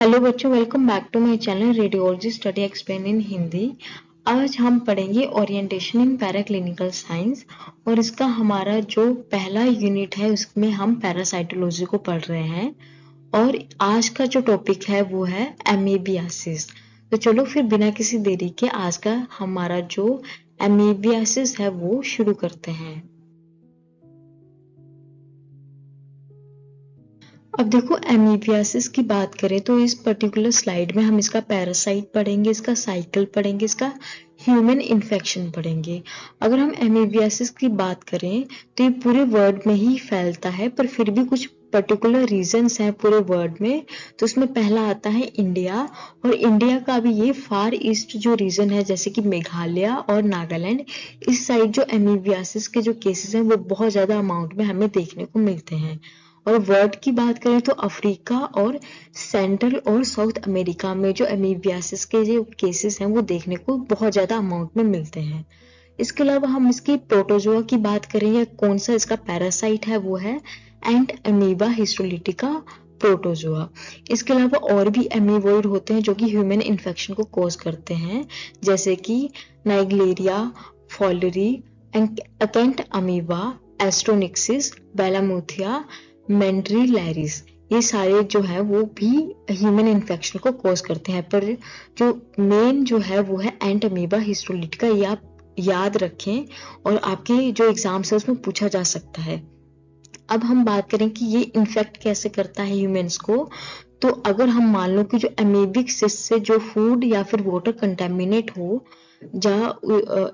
Hello बच्चों, welcome back to my channel radiology study explain in Hindi. आज हम पढ़ेंगे orientation in para clinical science और इसका हमारा जो पहला यूनिट है उसमें हम पैरासाइटोलॉजी को पढ़ रहे हैं। और आज का जो टॉपिक है वो है एमीबियासिस। तो चलो फिर बिना किसी देरी के आज का हमारा जो एमीबियासिस है वो शुरू करते हैं। अब देखो, एमीबियासिस की बात करें तो इस पर्टिकुलर स्लाइड में हम इसका पैरासाइट पढ़ेंगे, इसका साइकिल पढ़ेंगे, इसका ह्यूमन इन्फेक्शन पढ़ेंगे। अगर हम एमीबियासिस की बात करें तो ये पूरे वर्ल्ड में ही फैलता है, पर फिर भी कुछ पर्टिकुलर रीजन्स हैं पूरे वर्ल्ड में। तो उसमें पहला आता है इंडिया, और इंडिया का भी ये फार ईस्ट जो रीजन है जैसे कि मेघालय और नागालैंड, इस साइड जो एमीबियासिस के जो केसेस हैं वो बहुत ज्यादा अमाउंट में हमें देखने को मिलते हैं। और वर्ल्ड की बात करें तो अफ्रीका और सेंट्रल और साउथ अमेरिका में जो एमीबियासिस के जो केसेस हैं वो देखने को बहुत ज्यादा अमाउंट में मिलते हैं। इसके अलावा हम इसकी प्रोटोजोआ की बात करें या कौन सा इसका पैरासाइट है वो है एंट अमीबा हिस्टोलिटिका प्रोटोजोआ। इसके अलावा और भी एमीबोइड होते हैं जो कि ह्यूमन इन्फेक्शन को कॉज करते हैं, जैसे कि नाइग्लेरिया, फॉलरी, अकेंट अमीबा, एस्ट्रोनिक्सिस, बेलामुथिया, मेंड्रीलैरिस। ये सारे जो है वो भी ह्यूमन इन्फेक्शन को कॉज करते हैं, पर जो मेन जो है वो है एंट अमीबा हिस्टोलिटिका। ये आप याद रखें और आपके जो एग्जाम्स है उसमें पूछा जा सकता है। अब हम बात करें कि ये इन्फेक्ट कैसे करता है ह्यूमंस को। तो अगर हम मान लो कि जो एमीबिक सिस्ट से जो फूड या फिर वाटर कंटेमिनेट हो या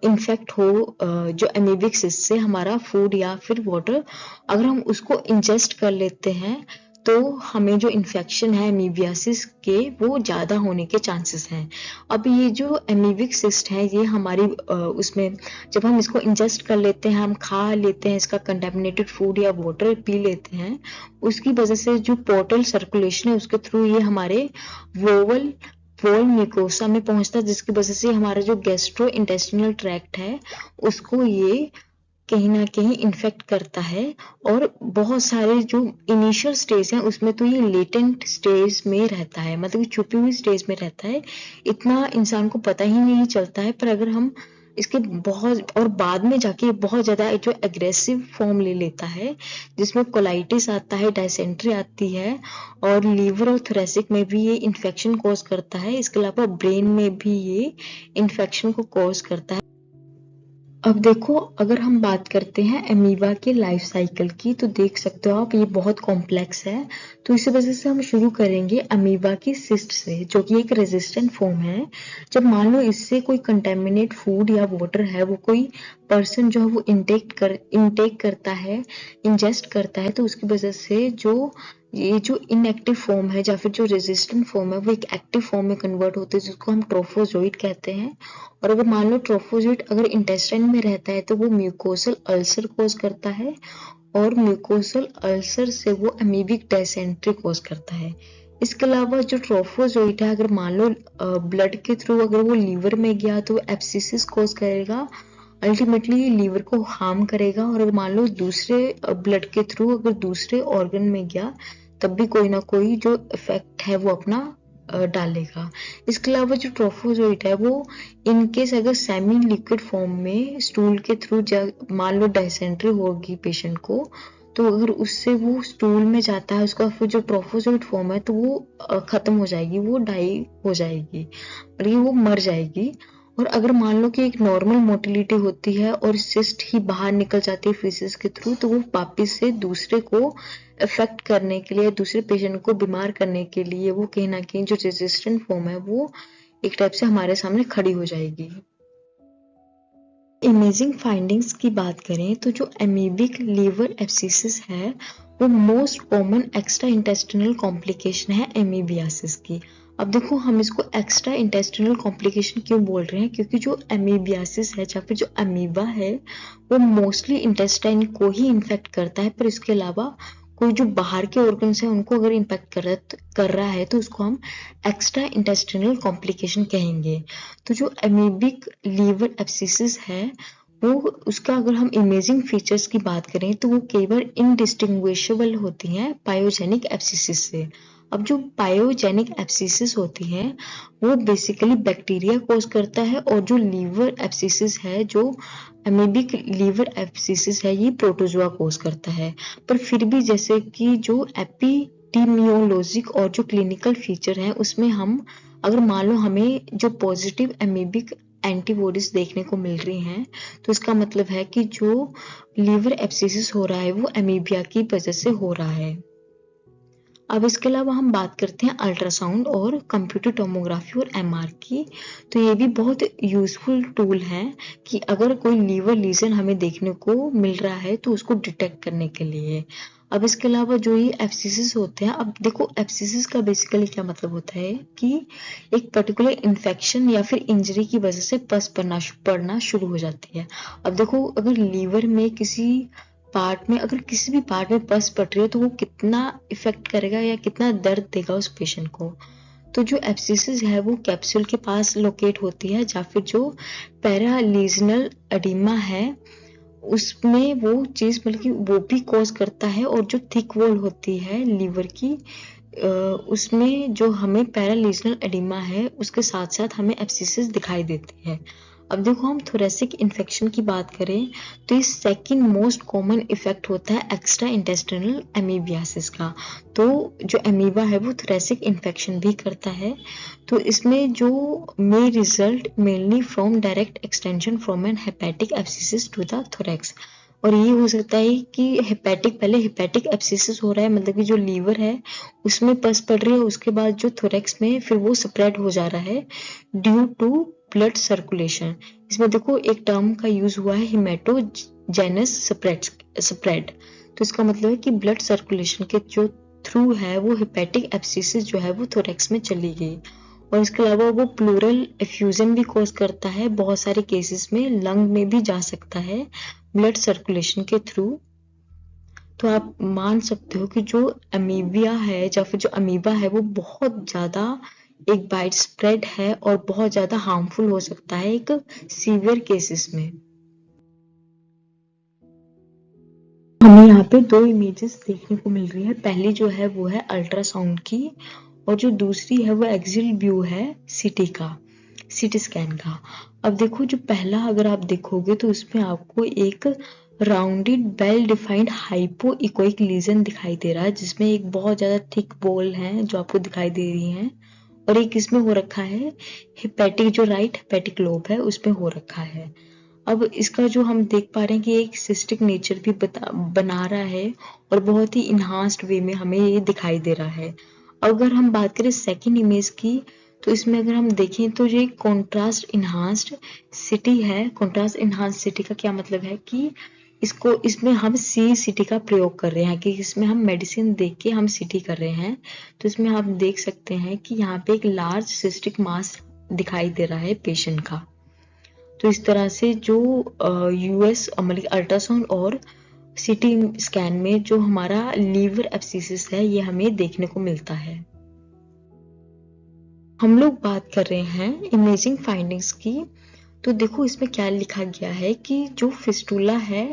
इन्फेक्ट हो, जो एमीबिक सिस्ट से हमारा फूड या फिर वाटर अगर हम उसको इंजेस्ट कर लेते हैं तो हमें जो इन्फेक्शन है एमीबियासिस के वो ज़्यादा होने के चांसेस हैं। अब ये जो एमीबिक सिस्ट है ये हमारी उसमें जब हम इसको इंजेस्ट कर लेते हैं, हम खा लेते हैं, इसका कंटेमिनेटेड फूड या वाटर पी लेते हैं, उसकी वजह से जो पोर्टल सर्कुलेशन है उसके थ्रू ये हमारे वोवल वॉल म्यूकोसा में पहुंचता है, जिसकी वजह से हमारा जो गैस्ट्रो इंटेस्टिनल ट्रैक्ट है उसको ये कहीं ना कहीं इन्फेक्ट करता है। और बहुत सारे जो इनिशियल स्टेज हैं उसमें तो ये लेटेंट स्टेज में रहता है, मतलब छुपी हुई स्टेज में रहता है, इतना इंसान को पता ही नहीं चलता है। पर अगर हम इसके बहुत और बाद में जाके बहुत ज्यादा जो एग्रेसिव फॉर्म ले लेता है, जिसमें कोलाइटिस आता है, डायसेंट्री आती है, और लीवर और थोरेसिक में भी ये इन्फेक्शन कॉज करता है। इसके अलावा ब्रेन में भी ये इन्फेक्शन को कॉज करता है। अब देखो, अगर हम बात करते हैं अमीबा के लाइफ साइकिल की तो देख सकते हो आप ये बहुत कॉम्प्लेक्स है। तो इसी वजह से हम शुरू करेंगे अमीबा की सिस्ट से, जो कि एक रेजिस्टेंट फॉर्म है। जब मान लो इससे कोई कंटेमिनेट फूड या वाटर है वो कोई पर्सन जो है वो इनटेक करता है, इंजेस्ट करता है, तो उसकी वजह से ये जो इनएक्टिव फॉर्म है या फिर जो रेजिस्टेंट फॉर्म है वो एक एक्टिव फॉर्म में कन्वर्ट होते हैं, जिसको हम ट्रोफोजोइड कहते हैं। और अगर मान लो ट्रोफोजोइड अगर इंटेस्टाइन में रहता है तो वो म्यूकोसल अल्सर कॉज करता है, और म्यूकोसल अल्सर से वो अमीबिक डायसेंट्री कॉज करता है। इसके अलावा जो ट्रोफोजोइड है अगर मान लो ब्लड के थ्रू अगर वो लीवर में गया तो एब्सिसिस कॉज करेगा, अल्टीमेटली लीवर को हार्म करेगा। और अगर मान लो दूसरे ब्लड के थ्रू अगर दूसरे ऑर्गन में गया तब भी कोई ना कोई जो इफेक्ट है वो अपना डालेगा। इसके अलावा जो ट्रोफोजोइट है वो इनकेस अगर सेमी लिक्विड फॉर्म में स्टूल के थ्रू मान लो डायसेंट्री होगी पेशेंट को, तो अगर उससे वो स्टूल में जाता है उसका फिर जो ट्रोफोजोइट फॉर्म है तो वो खत्म हो जाएगी, वो डाई हो जाएगी, मतलब वो मर जाएगी। और अगर मान लो कि एक नॉर्मल मोटिलिटी होती है और सिस्ट ही बाहर निकल जाती है फीसिस के थ्रू, तो वो वापिस से दूसरे को इफेक्ट करने के लिए, दूसरे पेशेंट को बीमार करने के लिए वो कहीं ना कहीं जो रेजिस्टेंट फॉर्म है वो एक टाइप से हमारे सामने खड़ी हो जाएगी। इमेजिंग फाइंडिंग्स की बात करें तो जो एमीबिक लीवर एब्सिसिस है वो most common extra intestinal complication है एमीबियासिस की। अब देखो, हम इसको एक्स्ट्रा इंटेस्टिनल कॉम्प्लिकेशन क्यों बोल रहे हैं, क्योंकि जो एमीबियासिस है या फिर जो अमीबा है वो मोस्टली इंटेस्टाइन को ही इन्फेक्ट करता है, पर इसके अलावा कोई जो बाहर के ऑर्गन्स है उनको अगर इम्पैक्ट कर रहा है तो उसको हम एक्स्ट्रा इंटेस्टिनल कॉम्प्लिकेशन कहेंगे। तो जो एमीबिक लीवर एब्सिसिस है वो उसका अगर हम इमेजिंग फीचर्स की बात करें तो वो केवल इनडिस्टिंग्विशेबल होती हैं पायोजेनिक एब्सिसिस से। अब जो पायोजेनिक एब्सिसिस होती है वो बेसिकली बैक्टीरिया कोज करता है, और जो लीवर एब्सिसिस है, जो अमीबिक लीवर एब्सिसिस है, ये प्रोटोजोआ कोज करता है। पर फिर भी जैसे कि जो एपिडीमियोलॉजिक और जो क्लिनिकल फीचर है उसमें हम अगर मान लो हमें जो पॉजिटिव अमीबिक एंटीबॉडीज देखने को मिल रही हैं, तो इसका मतलब है कि जो लीवर एब्सिसिस हो रहा है वो अमीबिया की वजह से हो रहा है। अब इसके अलावा हम बात करते हैं अल्ट्रासाउंड और कंप्यूटर टोमोग्राफी और एमआर की। तो ये भी बहुत यूजफुल टूल है कि अगर कोई लीवर लीजन हमें देखने को मिल रहा है तो उसको डिटेक्ट करने के लिए। अब इसके अलावा जो ये एब्सिसिस होते हैं, अब देखो एब्सिसिस का बेसिकली क्या मतलब होता है कि एक पर्टिकुलर इन्फेक्शन या फिर इंजरी की वजह से पस पड़ना शुरू हो जाती है। अब देखो अगर लीवर में किसी पार्ट में, अगर किसी भी पार्ट में पस पड़ रही है तो वो कितना इफेक्ट करेगा या कितना दर्द देगा उस पेशेंट को। तो जो एब्सिसिस है वो कैप्सूल के पास लोकेट होती है, या फिर जो पैरालीजनल एडिमा है उसमें वो चीज मतलब कि वो भी कॉज करता है। और जो थिक वॉल होती है लीवर की, उसमें जो हमें पैरालीजनल एडिमा है उसके साथ साथ हमें एब्सिसिस दिखाई देती है। अब देखो हम थोरेसिक इन्फेक्शन की बात करें तो ये सेकंड मोस्ट कॉमन इफेक्ट होता है एक्स्ट्रा इंटेस्टिनल एमीबियासिस का। तो जो एमीबा है वो थोरेसिक इन्फेक्शन भी करता है। तो इसमें जो may result mainly from direct extension from an hepatic abscess to the thorax. और ये हो सकता है कि पहले हेपेटिक एब्सिसिस हो रहा है, मतलब कि जो लीवर है उसमें पस पड़ रही है, उसके बाद जो थोरेक्स में फिर वो स्प्रेड हो जा रहा है ड्यू टू ब्लड सर्कुलेशन। इसमें देखो एक टर्म का यूज हुआ है हिमेटोजेनस स्प्रेड। तो इसका मतलब है कि ब्लड सर्कुलेशन के जो थ्रू है वो हेपेटिक एब्सिसिस जो है वो थोरेक्स में चली गई। और इसके अलावा वो प्लूरल एफ्यूजन भी कॉज करता है, बहुत सारे केसेस में लंग में भी जा सकता है ब्लड सर्कुलेशन के थ्रू। तो आप मान सकते हो कि जो अमीबिया है या फिर जो अमीबा है वो बहुत ज्यादा एक वाइड स्प्रेड है और बहुत ज्यादा हार्मफुल हो सकता है एक सीवियर केसेस में। हमें यहाँ पे दो इमेजेस देखने को मिल रही है, पहली जो है वो है अल्ट्रासाउंड की और जो दूसरी है वो एक्सियल व्यू है सीटी स्कैन का। अब देखो जो पहला अगर आप देखोगे तो उसमें आपको एक rounded well defined hypoechoic lesion दिखाई दे रहा है, जिसमें एक बहुत ज्यादा थिक बॉल है जो आपको दिखाई दे रही है, और एक इसमें हो रखा है हिपैटिक, जो राइट हिपैटिक लोब है उसमें हो रखा है। अब इसका जो हम देख पा रहे हैं कि एक सिस्टिक नेचर भी बना रहा है और बहुत ही इन्हांस्ड वे में हमें ये दिखाई दे रहा है। अगर हम बात करें सेकंड इमेज की, तो इसमें अगर हम देखें तो ये कॉन्ट्रास्ट इन्हांस्ड सिटी है। कॉन्ट्रास्ट इन्हांस्ड सिटी का क्या मतलब है कि इसमें हम सीटी का प्रयोग कर रहे हैं, कि इसमें हम मेडिसिन देख के हम सीटी कर रहे हैं। तो इसमें आप देख सकते हैं कि यहाँ पे एक लार्ज सिस्टिक मास दिखाई दे रहा है पेशेंट का। तो इस तरह से जो यूएस मतलब अल्ट्रासाउंड और सीटी स्कैन में जो हमारा लीवर एब्सिसिस है ये हमें देखने को मिलता है। हम लोग बात कर रहे हैं इमेजिंग फाइंडिंग्स की। तो देखो इसमें क्या लिखा गया है कि जो फिस्टुला है,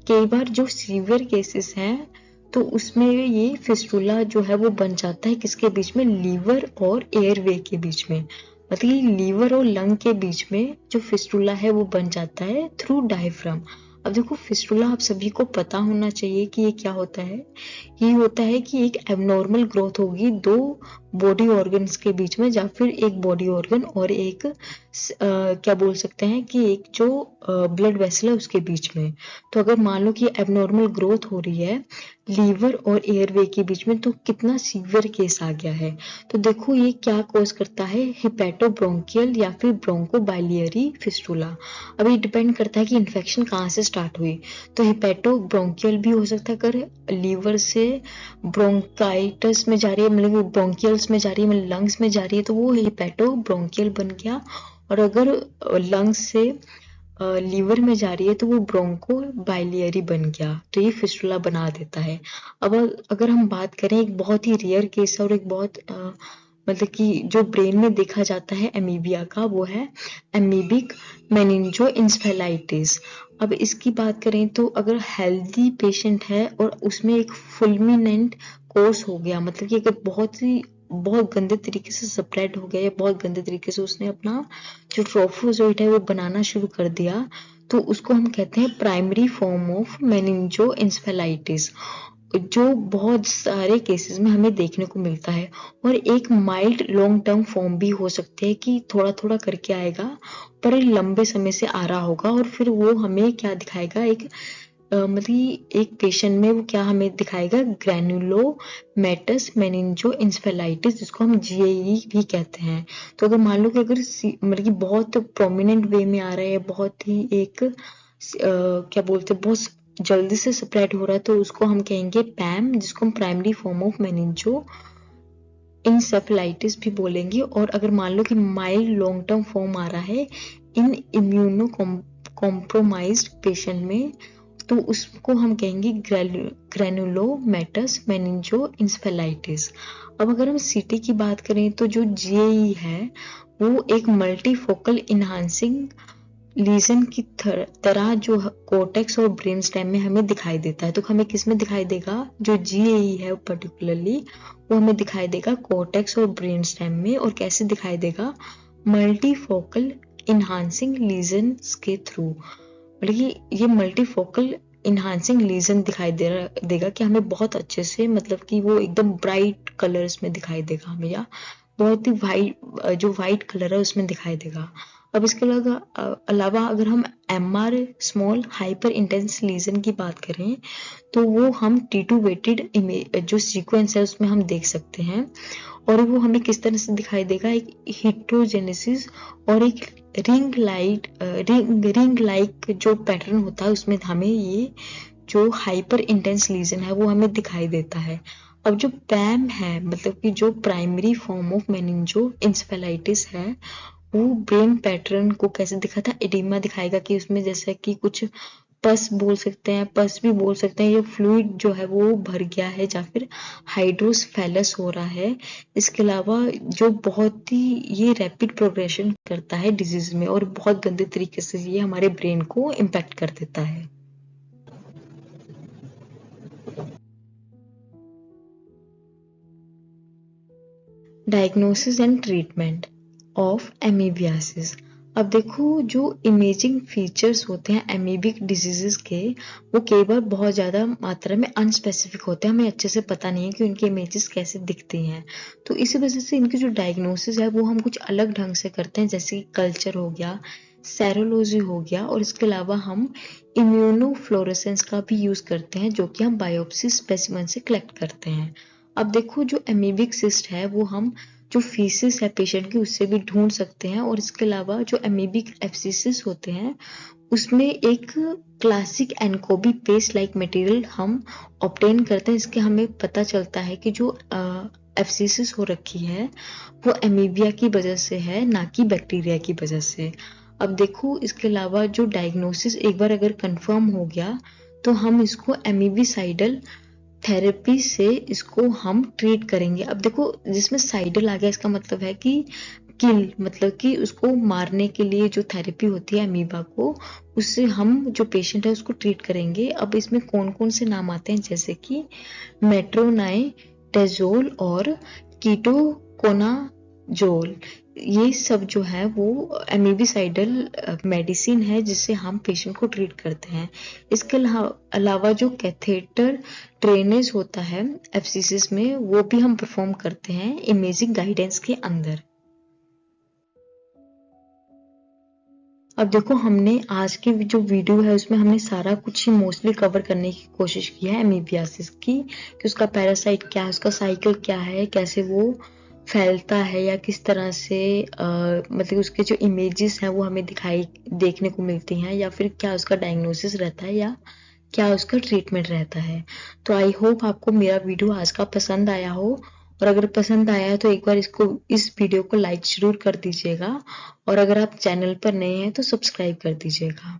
कई बार जो सीवियर केसेस हैं तो उसमें ये फिस्टुला जो है वो बन जाता है किसके बीच में, लीवर और एयरवे के बीच में। मतलब लीवर और लंग के बीच में जो फिस्टुला है वो बन जाता है थ्रू डायफ्राम। अब देखो फिस्टुला आप सभी को पता होना चाहिए कि ये क्या होता है। ये होता है कि एक एबनॉर्मल ग्रोथ होगी दो बॉडी ऑर्गन्स के बीच में, या फिर एक बॉडी ऑर्गन और एक क्या बोल सकते हैं कि एक जो ब्लड वेसल है उसके बीच में। तो अगर मान लो कि एबनॉर्मल ग्रोथ हो रही है लीवर और एयरवे के बीच में, तो कितना सीवियर केस आ गया है। तो देखो ये क्या कॉज करता है, हिपैटोब्रोंकियल या फिर ब्रोंकोबाइलियरी फिस्टुला। अब ये डिपेंड करता है कि इन्फेक्शन कहाँ से स्टार्ट हुई। तो हिपैटोब्रोंकियल भी हो सकता है, अगर लीवर से ब्रोंकाइटिस में जा रही है, मतलब ब्रोंकियल्स में जा रही है, मतलब लंग्स में जा रही है, तो वो हिपैटोब्रोंकियल बन गया। और अगर लंग्स से लीवर में जा रही है तो वो ब्रोंको बाइलियरी बन गया, तो ये फिस्टुला बना देता है। अब अगर हम बात करें एक बहुत ही रेयर केस और एक बहुत मतलब कि जो ब्रेन में देखा जाता है एमीबिया का, वो है एमीबिक मेनिंजोइंसेफेलाइटिस। अब इसकी बात करें तो अगर हेल्दी पेशेंट है और उसमें एक फुलमिनेंट कोर्स हो गया, मतलब कि अगर बहुत गंदे तरीके से स्प्रेड हो गया या बहुत गंदे तरीके से उसने अपना जो ट्रोफोजोइट है वो बनाना शुरू कर दिया, तो उसको हम कहते हैं प्राइमरी फॉर्म ऑफ मेनिंजोइंसेफेलाइटिस, जो बहुत सारे केसेस में हमें देखने को मिलता है। और एक माइल्ड लॉन्ग टर्म फॉर्म भी हो सकती है कि थोड़ा थोड़ा करके आएगा पर लंबे समय से आ रहा होगा, और फिर वो हमें क्या दिखाएगा, मतलब एक पेशेंट में वो क्या हमें दिखाएगा, ग्रैनुलोमेटस मेनिंजोइंसेफेलाइटिस, जिसको हम GAE भी कहते हैं। तो अगर मान लो कि अगर मतलब कि बहुत प्रोमिनेंट वे में आ रहा है, बहुत ही एक क्या बोलते हैं, बहुत जल्दी से स्प्रेड हो रहा है, तो उसको हम कहेंगे पैम, जिसको हम प्राइमरी फॉर्म ऑफ मेनिंजो इंसेफेलाइटिस भी बोलेंगे। और अगर मान लो कि माइल्ड लॉन्ग टर्म फॉर्म आ रहा है इन इम्यूनो कॉम्प्रोमाइज्ड पेशेंट में, तो उसको हम कहेंगे ग्रैनुलोमेटस मेनिंजोइंसेफेलाइटिस। अब अगर हम CT की बात करें तो जो GAE है वो एक मल्टीफोकल इनहांसिंग लीजन की तरह जो कोर्टेक्स और ब्रेन स्टेम में हमें दिखाई देता है। तो हमें किस में दिखाई देगा, जो GAE है पर्टिकुलरली वो हमें दिखाई देगा कोर्टेक्स और ब्रेन स्टेम में। और कैसे दिखाई देगा, मल्टीफोकल इनहांसिंग लीजन्स के थ्रू, मतलब कि ये मल्टीफोकल इनहांसिंग लीजन दिखाई देगा कि हमें बहुत अच्छे से, मतलब कि वो एकदम ब्राइट कलर्स में दिखाई देगा हमें, या बहुत ही वाइट कलर है उसमें दिखाई देगा। अब इसके अलावा अगर हम MR small hyperintense lesion की बात करें तो वो हम T2 वेटेड जो सीक्वेंस है उसमें हम देख सकते हैं। और वो हमें किस तरह से दिखाई देगा, एक हिट्रोजेनेसिस और एक रिंग लाइक जो पैटर्न होता है उसमें हमें ये जो हाइपर इंटेंस लीजन है वो हमें दिखाई देता है। अब जो पैम है, मतलब कि जो प्राइमरी फॉर्म ऑफ मेनिंजोइंसेफेलाइटिस है, वो ब्रेन पैटर्न को कैसे दिखाता है, एडिमा दिखाएगा कि उसमें जैसे कि कुछ पस भी बोल सकते हैं, या फ्लूइड जो है वो भर गया है, या फिर हाइड्रोसफेलस हो रहा है। इसके अलावा जो बहुत ही ये रैपिड प्रोग्रेशन करता है डिजीज में, और बहुत गंदे तरीके से ये हमारे ब्रेन को इम्पैक्ट कर देता है। Diagnosis and treatment of amoebiasis. अब देखो, जो इमेजिंग फीचर्स होते हैं एमीबिक डिजीजेस के, वो कई बार बहुत ज़्यादा मात्रा में अनस्पेसिफिक होते हैं, हमें अच्छे से पता नहीं है कि उनकी इमेजेस कैसे दिखती हैं। तो इसी वजह से इनकी जो डायग्नोसिस है वो हम कुछ अलग ढंग से करते हैं, जैसे कि कल्चर हो गया, सेरोलॉजी हो गया, और इसके अलावा हम इम्यूनोफ्लोरेसेंस का भी यूज़ करते हैं, जो कि हम बायोप्सी स्पेसिमेन से कलेक्ट करते हैं। अब देखो, जो एमीबिक सिस्ट है वो हम जो फीसिस है पेशेंट की उससे भी ढूंढ सकते हैं, और इसके अलावा जो एमीबिक एब्सिसिस होते हैं उसमें एक क्लासिक एनकोबी पेस्ट लाइक मटेरियल हम ऑब्टेन करते हैं। इसके हमें पता चलता है कि जो एब्सिसिस हो रखी है वो एमीबिया की वजह से है, ना कि बैक्टीरिया की वजह से। अब देखो, इसके अलावा जो डायग्नोसिस एक बार अगर कंफर्म हो गया तो हम इसको एमीबिसाइडल थेरेपी से इसको हम ट्रीट करेंगे। अब देखो, जिसमें साइडल आ गया इसका मतलब है कि किल, मतलब कि उसको मारने के लिए जो थेरेपी होती है अमीबा को, उससे हम जो पेशेंट है उसको ट्रीट करेंगे। अब इसमें कौन कौन से नाम आते हैं, जैसे कि मेट्रोनाइडाजोल और कीटोकोनाजोल, ये सब जो है वो एमीबिसाइडल मेडिसिन है जिससे हम पेशेंट को ट्रीट करते हैं। इसके अलावा जो कैथेटर ड्रेनेज होता है एब्सिसिस में, वो भी हम परफॉर्म करते हैं इमेजिंग गाइडेंस के अंदर। अब देखो, हमने आज की जो वीडियो है उसमें हमने सारा कुछ ही मोस्टली कवर करने की कोशिश की है एमीबियासिस की, कि उसका पैरासाइट क्या है, उसका साइकिल क्या है, कैसे वो फैलता है, या किस तरह से मतलब उसके जो इमेजेस हैं वो हमें देखने को मिलती हैं, या फिर क्या उसका डायग्नोसिस रहता है, या क्या उसका ट्रीटमेंट रहता है। तो आई होप आपको मेरा वीडियो आज का पसंद आया हो, और अगर पसंद आया है तो एक बार इस वीडियो को लाइक जरूर कर दीजिएगा, और अगर आप चैनल पर नए हैं तो सब्सक्राइब कर दीजिएगा।